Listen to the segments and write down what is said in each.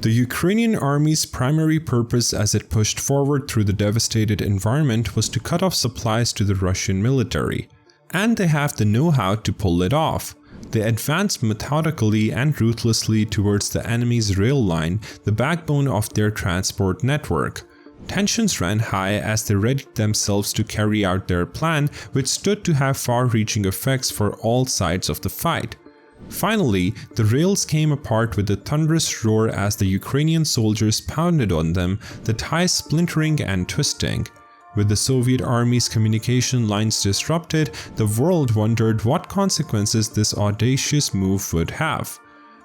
The Ukrainian army's primary purpose as it pushed forward through the devastated environment was to cut off supplies to the Russian military. And they have the know-how to pull it off. They advanced methodically and ruthlessly towards the enemy's rail line, the backbone of their transport network. Tensions ran high as they readied themselves to carry out their plan, which stood to have far-reaching effects for all sides of the fight. Finally, the rails came apart with a thunderous roar as the Ukrainian soldiers pounded on them, the ties splintering and twisting. With the Soviet army's communication lines disrupted, the world wondered what consequences this audacious move would have.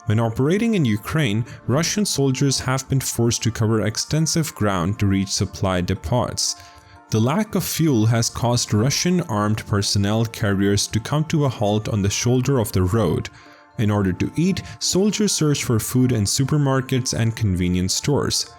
When operating in Ukraine, Russian soldiers have been forced to cover extensive ground to reach supply depots. The lack of fuel has caused Russian armed personnel carriers to come to a halt on the shoulder of the road. In order to eat, soldiers search for food in supermarkets and convenience stores.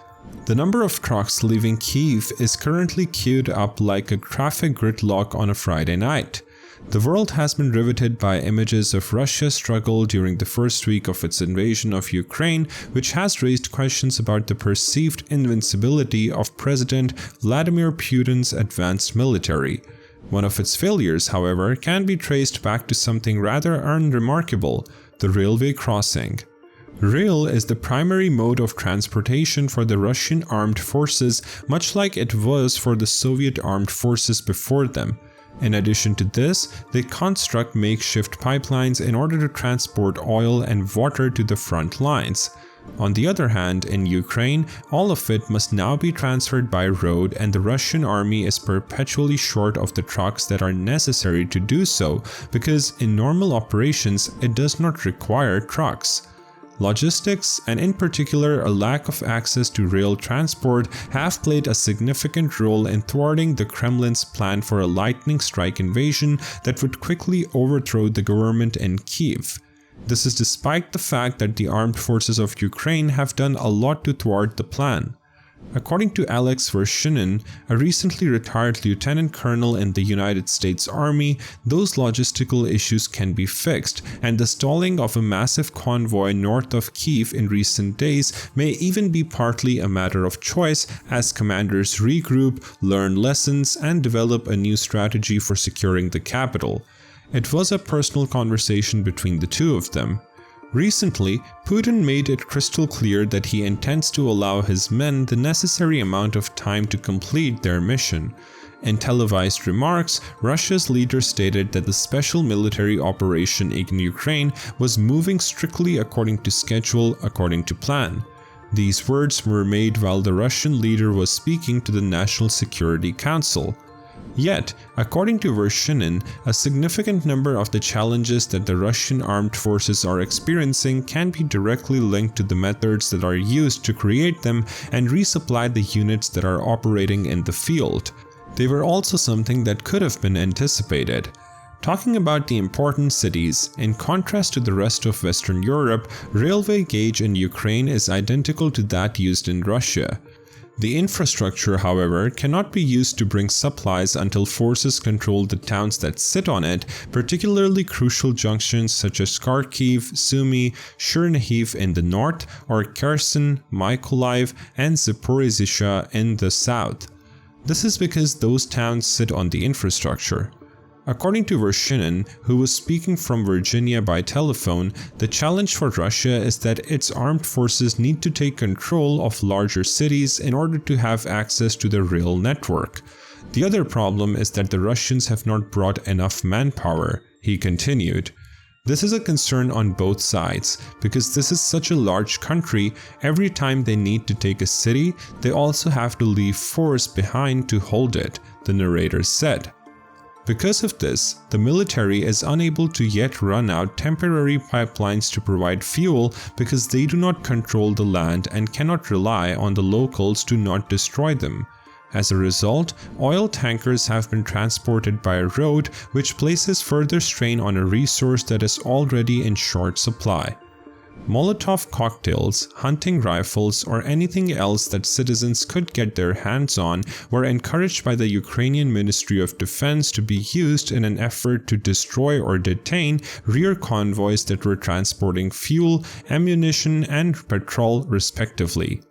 The number of trucks leaving Kyiv is currently queued up like a traffic gridlock on a Friday night. The world has been riveted by images of Russia's struggle during the first week of its invasion of Ukraine, which has raised questions about the perceived invincibility of President Vladimir Putin's advanced military. One of its failures, however, can be traced back to something rather unremarkable: the railway crossing. Rail is the primary mode of transportation for the Russian armed forces, much like it was for the Soviet armed forces before them. In addition to this, they construct makeshift pipelines in order to transport oil and water to the front lines. On the other hand, in Ukraine, all of it must now be transferred by road, and the Russian army is perpetually short of the trucks that are necessary to do so, because in normal operations it does not require trucks. Logistics, and in particular a lack of access to rail transport, have played a significant role in thwarting the Kremlin's plan for a lightning strike invasion that would quickly overthrow the government in Kyiv. This is despite the fact that the armed forces of Ukraine have done a lot to thwart the plan. According to Alex Vershinin, a recently retired lieutenant colonel in the United States Army, those logistical issues can be fixed, and the stalling of a massive convoy north of Kyiv in recent days may even be partly a matter of choice as commanders regroup, learn lessons, and develop a new strategy for securing the capital. It was a personal conversation between the two of them. Recently, Putin made it crystal clear that he intends to allow his men the necessary amount of time to complete their mission. In televised remarks, Russia's leader stated that the special military operation in Ukraine was moving strictly according to schedule, according to plan. These words were made while the Russian leader was speaking to the National Security Council. Yet, according to Vershinin, a significant number of the challenges that the Russian armed forces are experiencing can be directly linked to the methods that are used to create them and resupply the units that are operating in the field. They were also something that could have been anticipated. Talking about the important cities, in contrast to the rest of Western Europe, railway gauge in Ukraine is identical to that used in Russia. The infrastructure, however, cannot be used to bring supplies until forces control the towns that sit on it, particularly crucial junctions such as Kharkiv, Sumy, Chernihiv in the north, or Kherson, Mykolaiv, and Zaporizhzhia in the south. This is because those towns sit on the infrastructure. According to Vershinin, who was speaking from Virginia by telephone, the challenge for Russia is that its armed forces need to take control of larger cities in order to have access to the rail network. The other problem is that the Russians have not brought enough manpower, he continued. This is a concern on both sides, because this is such a large country. Every time they need to take a city, they also have to leave force behind to hold it, the narrator said. Because of this, the military is unable to yet run out temporary pipelines to provide fuel because they do not control the land and cannot rely on the locals to not destroy them. As a result, oil tankers have been transported by road, which places further strain on a resource that is already in short supply. Molotov cocktails, hunting rifles, or anything else that citizens could get their hands on were encouraged by the Ukrainian Ministry of Defense to be used in an effort to destroy or detain rear convoys that were transporting fuel, ammunition, and petrol respectively.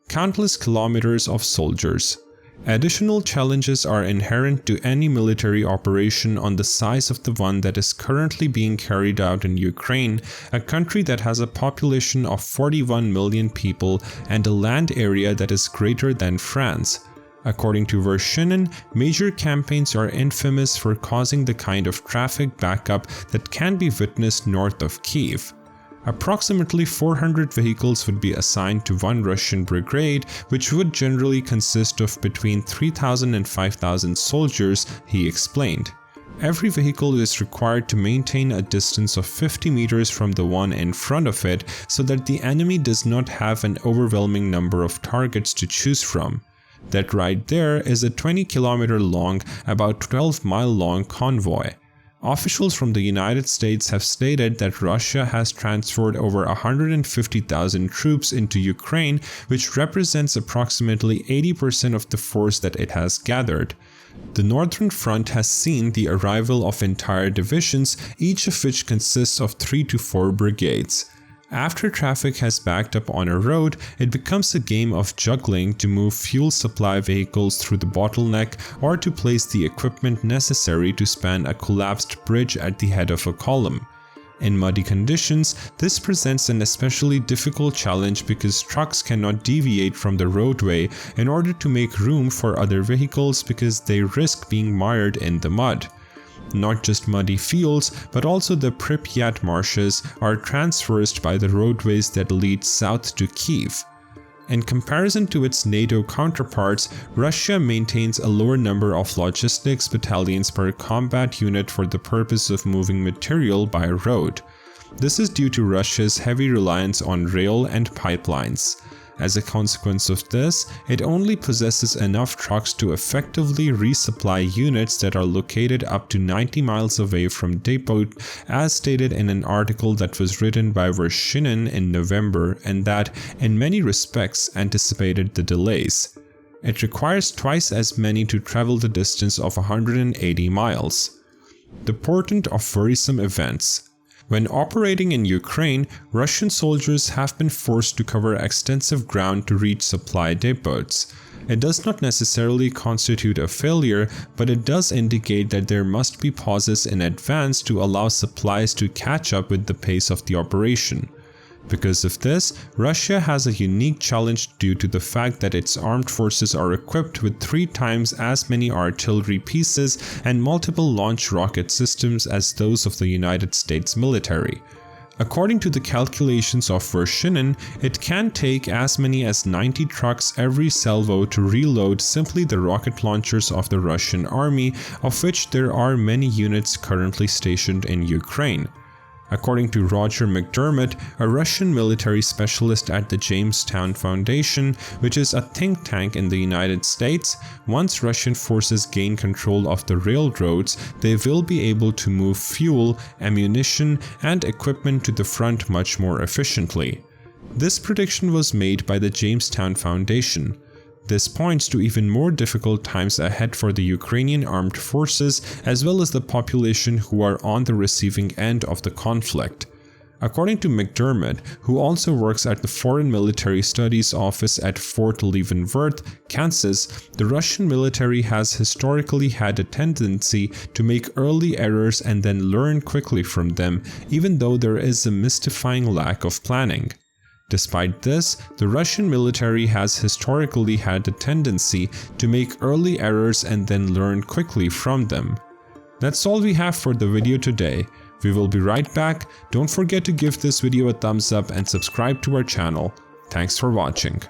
Countless kilometers of soldiers. Additional challenges are inherent to any military operation on the size of the one that is currently being carried out in Ukraine, a country that has a population of 41 million people and a land area that is greater than France. According to Vershinin, major campaigns are infamous for causing the kind of traffic backup that can be witnessed north of Kyiv. Approximately 400 vehicles would be assigned to one Russian brigade, which would generally consist of between 3,000 and 5,000 soldiers, he explained. Every vehicle is required to maintain a distance of 50 meters from the one in front of it so that the enemy does not have an overwhelming number of targets to choose from. That right there is a 20-kilometer long, about 12-mile long convoy. Officials from the United States have stated that Russia has transferred over 150,000 troops into Ukraine, which represents approximately 80% of the force that it has gathered. The Northern Front has seen the arrival of entire divisions, each of which consists of 3 to 4 brigades. After traffic has backed up on a road, it becomes a game of juggling to move fuel supply vehicles through the bottleneck or to place the equipment necessary to span a collapsed bridge at the head of a column. In muddy conditions, this presents an especially difficult challenge because trucks cannot deviate from the roadway in order to make room for other vehicles because they risk being mired in the mud. Not just muddy fields, but also the Pripyat marshes are traversed by the roadways that lead south to Kyiv. In comparison to its NATO counterparts, Russia maintains a lower number of logistics battalions per combat unit for the purpose of moving material by road. This is due to Russia's heavy reliance on rail and pipelines. As a consequence of this, it only possesses enough trucks to effectively resupply units that are located up to 90 miles away from depot, as stated in an article that was written by Vershinin in November and that, in many respects, anticipated the delays. It requires twice as many to travel the distance of 180 miles. The portent of worrisome events. When operating in Ukraine, Russian soldiers have been forced to cover extensive ground to reach supply depots. It does not necessarily constitute a failure, but it does indicate that there must be pauses in advance to allow supplies to catch up with the pace of the operation. Because of this, Russia has a unique challenge due to the fact that its armed forces are equipped with 3 times as many artillery pieces and multiple launch rocket systems as those of the United States military. According to the calculations of Vershinin, it can take as many as 90 trucks every salvo to reload simply the rocket launchers of the Russian army, of which there are many units currently stationed in Ukraine. According to Roger McDermott, a Russian military specialist at the Jamestown Foundation, which is a think tank in the United States, once Russian forces gain control of the railroads, they will be able to move fuel, ammunition, and equipment to the front much more efficiently. This prediction was made by the Jamestown Foundation. This points to even more difficult times ahead for the Ukrainian armed forces as well as the population who are on the receiving end of the conflict. According to McDermott, who also works at the Foreign Military Studies Office at Fort Leavenworth, Kansas, the Russian military has historically had a tendency to make early errors and then learn quickly from them, even though there is a mystifying lack of planning. Despite this, the Russian military has historically had a tendency to make early errors and then learn quickly from them. That's all we have for the video today. We will be right back. Don't forget to give this video a thumbs up and subscribe to our channel. Thanks for watching.